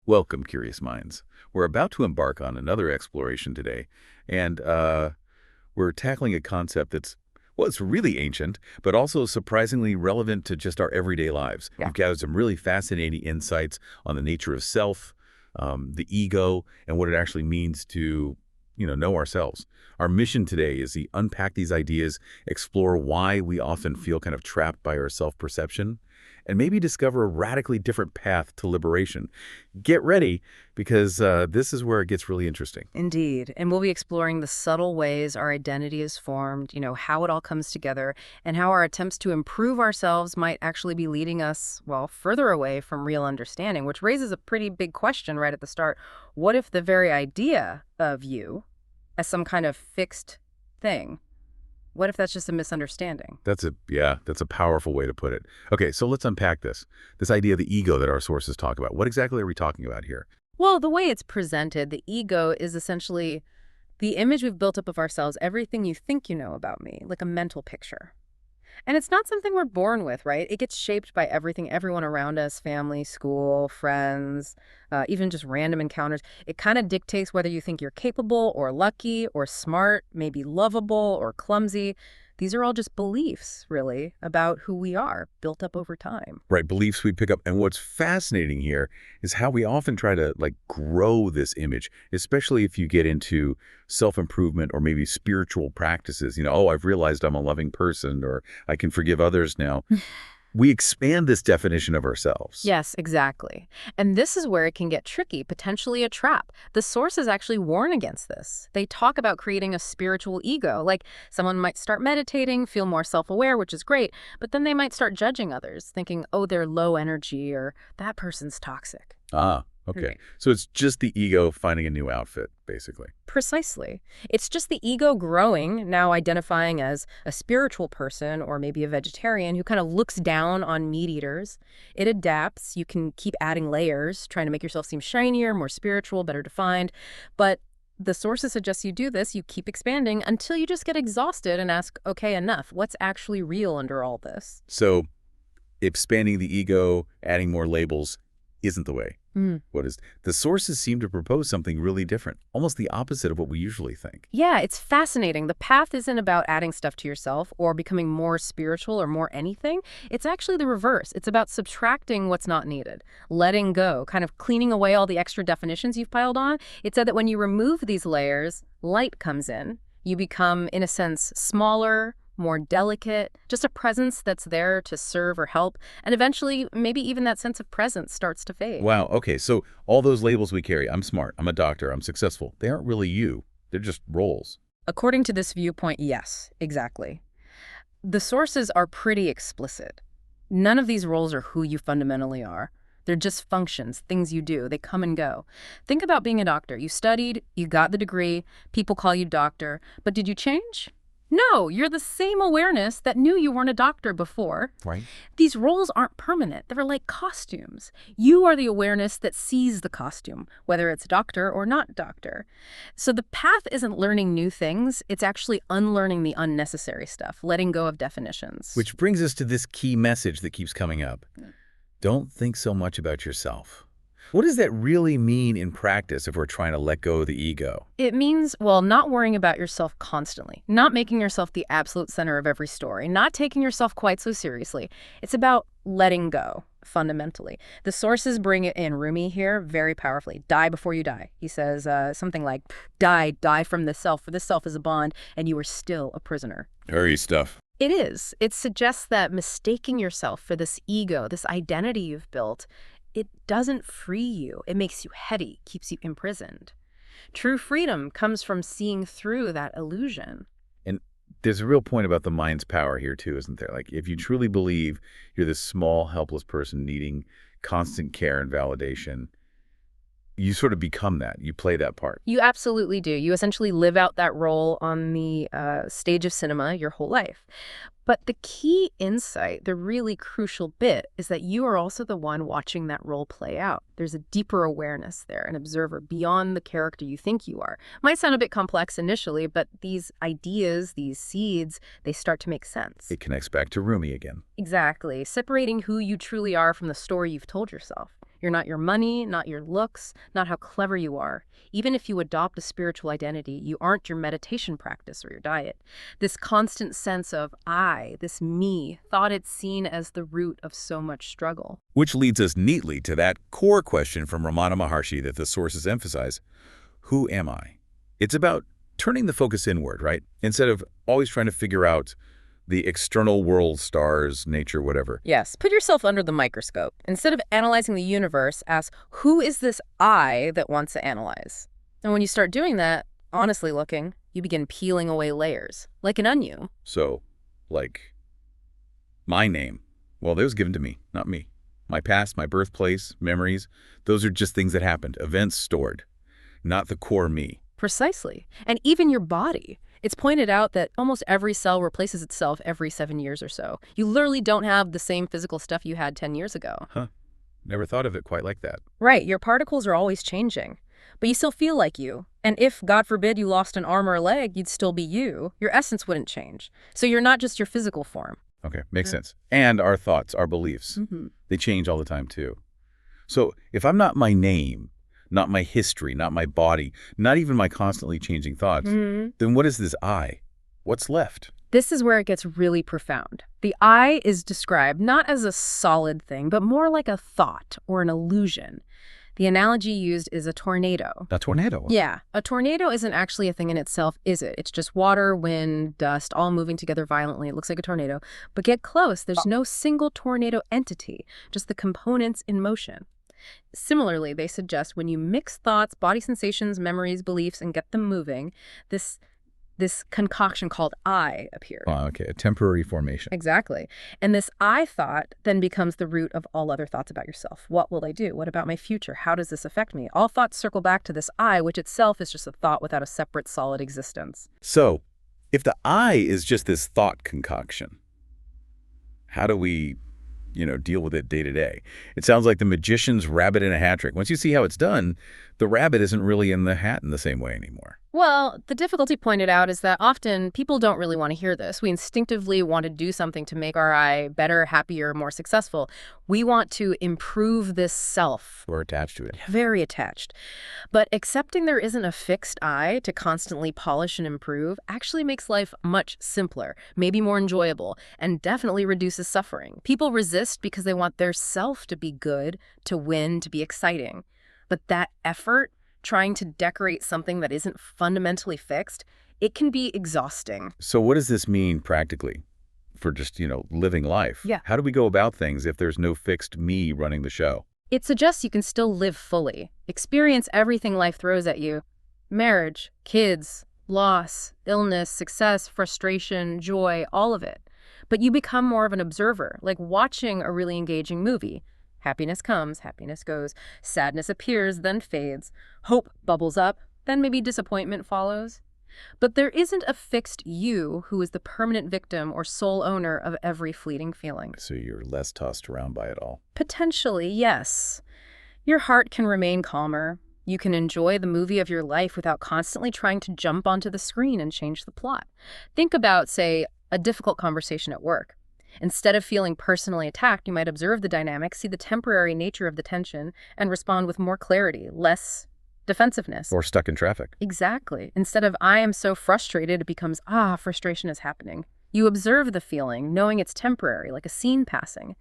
Welcome, curious minds. We're about to embark on another exploration today, and we're tackling a concept that's, well, it's really ancient, but also surprisingly relevant to just our everyday lives. Yeah. We've gathered some really fascinating insights on the nature of self, the ego, and what it actually means to, know ourselves. Our mission today is to unpack these ideas, explore why we often feel kind of trapped by our self-perception, and maybe discover a radically different path to liberation. Get ready, because this is where it gets really interesting. Indeed. And we'll be exploring the subtle ways our identity is formed, how it all comes together, and how our attempts to improve ourselves might actually be leading us, well, further away from real understanding, which raises a pretty big question right at the start. What if the very idea of you as some kind of fixed thing, what if that's just a misunderstanding? That's a powerful way to put it. Okay, so let's unpack this. This idea of the ego that our sources talk about. What exactly are we talking about here? Well, the way it's presented, the ego is essentially the image we've built up of ourselves, everything you think you know about me, like a mental picture. And it's not something we're born with, right? It gets shaped by everything, everyone around us, family, school, friends, even just random encounters. It kind of dictates whether you think you're capable or lucky or smart, maybe lovable or clumsy. These are all just beliefs, really, about who we are, built up over time. Right, beliefs we pick up. And what's fascinating here is how we often try to grow this image, especially if you get into self-improvement or maybe spiritual practices. Oh, I've realized I'm a loving person, or I can forgive others now. We expand this definition of ourselves. Yes, exactly. And this is where it can get tricky, potentially a trap. The sources actually warn against this. They talk about creating a spiritual ego, like someone might start meditating, feel more self-aware, which is great, but then they might start judging others, thinking, oh, they're low energy or that person's toxic. Ah, okay. Right. So it's just the ego finding a new outfit, basically. Precisely. It's just the ego growing, now identifying as a spiritual person or maybe a vegetarian who kind of looks down on meat eaters. It adapts. You can keep adding layers, trying to make yourself seem shinier, more spiritual, better defined. But the sources suggest you do this, you keep expanding until you just get exhausted and ask, okay, enough. What's actually real under all this? So expanding the ego, adding more labels, isn't the way. What is the sources seem to propose something really different, almost the opposite of what we usually think. Yeah, it's fascinating. The path isn't about adding stuff to yourself or becoming more spiritual or more anything. It's actually the reverse. It's about subtracting what's not needed, letting go, kind of cleaning away all the extra definitions you've piled on. It said that when you remove these layers, light comes in. You become, in a sense, smaller, more delicate, just a presence that's there to serve or help. And eventually, maybe even that sense of presence starts to fade. Wow, okay, so all those labels we carry, I'm smart, I'm a doctor, I'm successful, they aren't really you. They're just roles. According to this viewpoint, yes, exactly. The sources are pretty explicit. None of these roles are who you fundamentally are. They're just functions, things you do. They come and go. Think about being a doctor. You studied, you got the degree, people call you doctor, but did you change? No, you're the same awareness that knew you weren't a doctor before. Right. These roles aren't permanent. They're like costumes. You are the awareness that sees the costume, whether it's doctor or not doctor. So the path isn't learning new things. It's actually unlearning the unnecessary stuff, letting go of definitions. Which brings us to this key message that keeps coming up. Don't think so much about yourself. What does that really mean in practice if we're trying to let go of the ego? It means, well, not worrying about yourself constantly, not making yourself the absolute center of every story, not taking yourself quite so seriously. It's about letting go, fundamentally. The sources bring it in Rumi here very powerfully. Die before you die. He says something like, die from the self, for the self is a bond, and you are still a prisoner. Hurry stuff. It is. It suggests that mistaking yourself for this ego, this identity you've built, it doesn't free you. It makes you heady, keeps you imprisoned. True freedom comes from seeing through that illusion. And there's a real point about the mind's power here too, isn't there? Like, if you truly believe you're this small, helpless person needing constant care and validation, you sort of become that. You play that part. You absolutely do. You essentially live out that role on the stage of cinema your whole life. But the key insight, the really crucial bit, is that you are also the one watching that role play out. There's a deeper awareness there, an observer beyond the character you think you are. Might sound a bit complex initially, but these ideas, these seeds, they start to make sense. It connects back to Rumi again. Exactly. Separating who you truly are from the story you've told yourself. You're not your money, not your looks, not how clever you are. Even if you adopt a spiritual identity, you aren't your meditation practice or your diet. This constant sense of I, this me, thought it's seen as the root of so much struggle. Which leads us neatly to that core question from Ramana Maharshi that the sources emphasize. Who am I? It's about turning the focus inward, right? Instead of always trying to figure out the external world, stars, nature, whatever. Yes, put yourself under the microscope. Instead of analyzing the universe, ask, who is this I that wants to analyze? And when you start doing that, honestly looking, you begin peeling away layers, like an onion. So, like, my name, well, that was given to me, not me. My past, my birthplace, memories, those are just things that happened, events stored, not the core me. Precisely. And even your body. It's pointed out that almost every cell replaces itself every 7 years or so. You literally don't have the same physical stuff you had 10 years ago. Huh. Never thought of it quite like that. Right, your particles are always changing. But you still feel like you. And if, God forbid, you lost an arm or a leg, you'd still be you. Your essence wouldn't change. So you're not just your physical form. Okay, makes sense. And our thoughts, our beliefs, they change all the time too. So if I'm not my name, not my history, not my body, not even my constantly changing thoughts, then what is this I? What's left? This is where it gets really profound. The I is described not as a solid thing, but more like a thought or an illusion. The analogy used is a tornado. A tornado? Yeah. A tornado isn't actually a thing in itself, is it? It's just water, wind, dust, all moving together violently. It looks like a tornado. But get close. There's no single tornado entity, just the components in motion. Similarly, they suggest when you mix thoughts, body sensations, memories, beliefs, and get them moving, this concoction called I appears. Oh, okay, a temporary formation. Exactly. And this I thought then becomes the root of all other thoughts about yourself. What will I do? What about my future? How does this affect me? All thoughts circle back to this I, which itself is just a thought without a separate, solid existence. So, if the I is just this thought concoction, how do we deal with it day to day? It sounds like the magician's rabbit in a hat trick. Once you see how it's done, the rabbit isn't really in the hat in the same way anymore. Well, the difficulty pointed out is that often people don't really want to hear this. We instinctively want to do something to make our I better, happier, more successful. We want to improve this self. We're attached to it. Very attached. But accepting there isn't a fixed I to constantly polish and improve actually makes life much simpler, maybe more enjoyable, and definitely reduces suffering. People resist because they want their self to be good, to win, to be exciting. But that effort, trying to decorate something that isn't fundamentally fixed, it can be exhausting. So what does this mean practically for just, living life? Yeah. How do we go about things if there's no fixed me running the show? It suggests you can still live fully, experience everything life throws at you. Marriage, kids, loss, illness, success, frustration, joy, all of it. But you become more of an observer, like watching a really engaging movie. Happiness comes, happiness goes. Sadness appears, then fades. Hope bubbles up, then maybe disappointment follows. But there isn't a fixed you who is the permanent victim or sole owner of every fleeting feeling. So you're less tossed around by it all. Potentially, yes. Your heart can remain calmer. You can enjoy the movie of your life without constantly trying to jump onto the screen and change the plot. Think about, say, a difficult conversation at work. Instead of feeling personally attacked, you might observe the dynamic, see the temporary nature of the tension, and respond with more clarity, less defensiveness. Or stuck in traffic. Exactly. Instead of, I am so frustrated, it becomes, frustration is happening. You observe the feeling, knowing it's temporary, like a scene passing.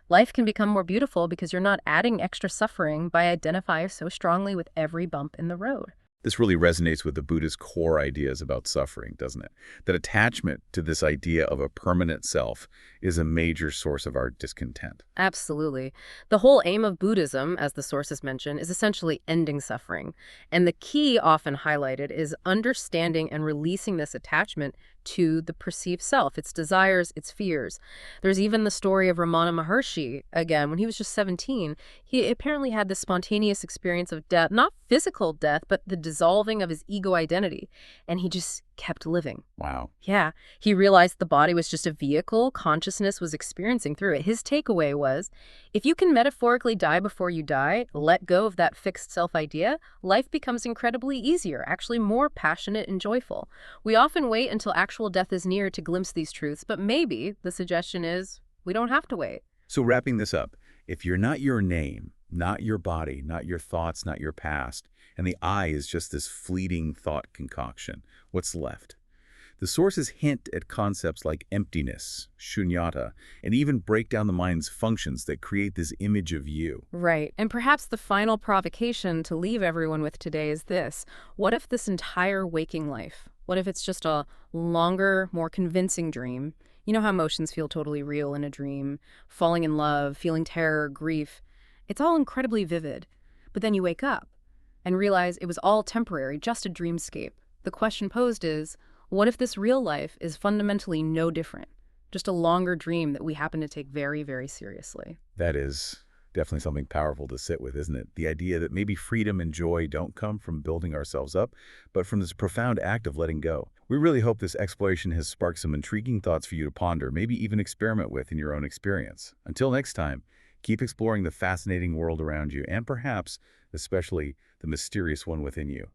Life can become more beautiful because you're not adding extra suffering by identifying so strongly with every bump in the road. This really resonates with the Buddha's core ideas about suffering, doesn't it? That attachment to this idea of a permanent self is a major source of our discontent. Absolutely. The whole aim of Buddhism, as the sources mention, is essentially ending suffering. And the key often highlighted is understanding and releasing this attachment to the perceived self, its desires, its fears. There's even the story of Ramana Maharshi. Again, when he was just 17, he apparently had this spontaneous experience of death, not physical death, but the dissolving of his ego identity. And he just kept living. Wow. Yeah. He realized the body was just a vehicle consciousness was experiencing through it. His takeaway was, if you can metaphorically die before you die, let go of that fixed self-idea, life becomes incredibly easier, actually more passionate and joyful. We often wait until actual death is near to glimpse these truths, but maybe the suggestion is we don't have to wait. So wrapping this up, if you're not your name, Not your body, not your thoughts, not your past. And the I is just this fleeting thought concoction. What's left? The sources hint at concepts like emptiness, shunyata, and even break down the mind's functions that create this image of you. Right. And perhaps the final provocation to leave everyone with today is this. What if this entire waking life, what if it's just a longer, more convincing dream? You know how emotions feel totally real in a dream, falling in love, feeling terror, grief. It's all incredibly vivid. But then you wake up and realize it was all temporary, just a dreamscape. The question posed is, what if this real life is fundamentally no different? Just a longer dream that we happen to take very, very seriously. That is definitely something powerful to sit with, isn't it? The idea that maybe freedom and joy don't come from building ourselves up, but from this profound act of letting go. We really hope this exploration has sparked some intriguing thoughts for you to ponder, maybe even experiment with in your own experience. Until next time, keep exploring the fascinating world around you and perhaps, especially, the mysterious one within you.